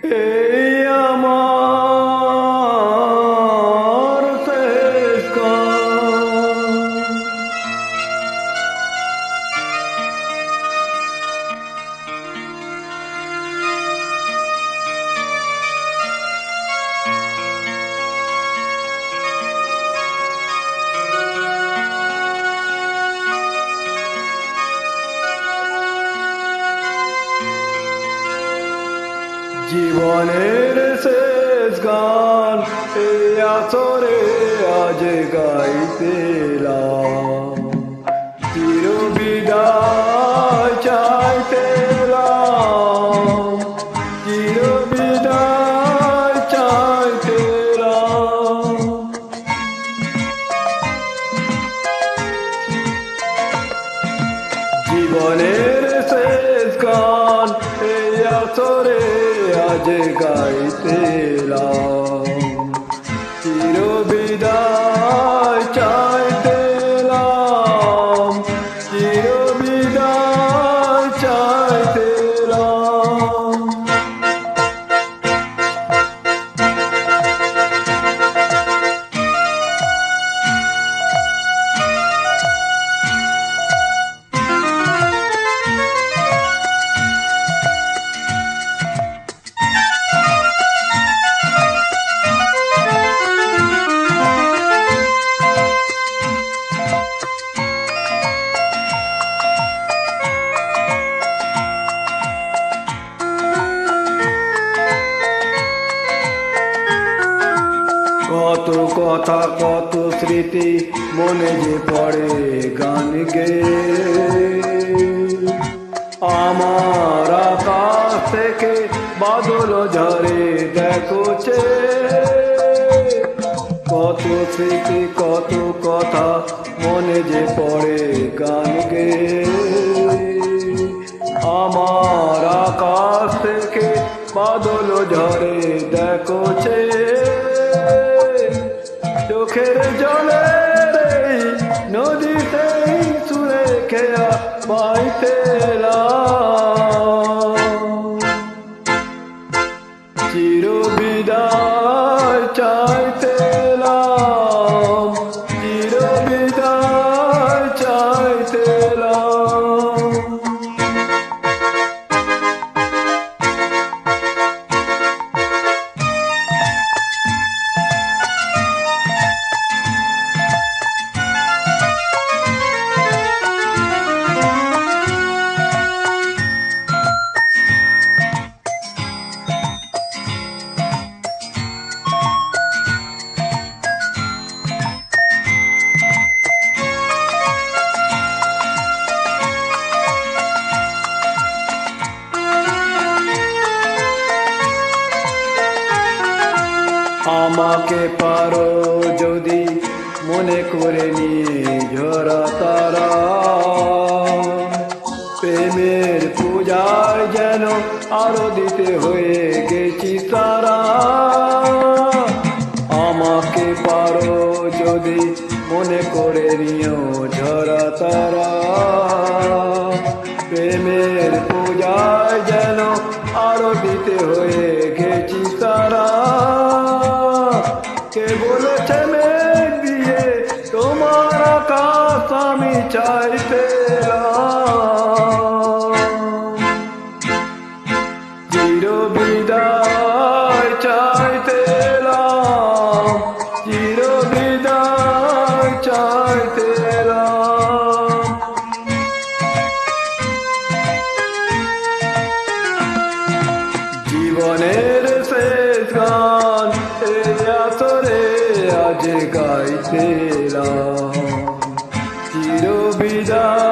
এই আমার শেষ গান। জীবনের শেষ গান এই আসরে আজ গাইতে এলাম, চির বিদায় চাইতে এলাম, চির বিদায় চাইতে এলাম। জীবনের শেষ গান এই আসরে আজ গাইতে এলাম, চির বিদায় চাইতে এলাম, চির বিদায় চাইতে এলাম। কত কথা কত স্মৃতি মনে যে পড়ে গান গে, আমার আকাশ থেকে বাদল ঝরে দেখোছে। কত স্মৃতি কত কথা মনে যে পড়ে গান গে, আমার আকাশ থেকে বাদল ঝরে দেখোছে। চোখের জলে নদীতে সুরে খেয়া বাইতে এলাম, চির বিদায় চাইতে এলাম, চির বিদায় চাইতে এলাম। আমাকে পারো যদি মনে করে নিয়ে ঝরা তারা, প্রেমের পূজায় যেন আরো দিতে হয়ে গেছি তারা। আমাকে পারো যদি মনে করে নিও ঝরা তারা, প্রেমের পূজায় যেন আরো দিতে হয়ে গেছি তারা। কে বলেছে মেঘ দিয়ে তোমার আকাশ আমি চাইতে এলাম, চির বিদায় চাইতে এলাম, চির বিদায় চাইতে এলাম। জীবনের শেষ গান এই আসরে আজ গাইতে এলাম, চির বিদায়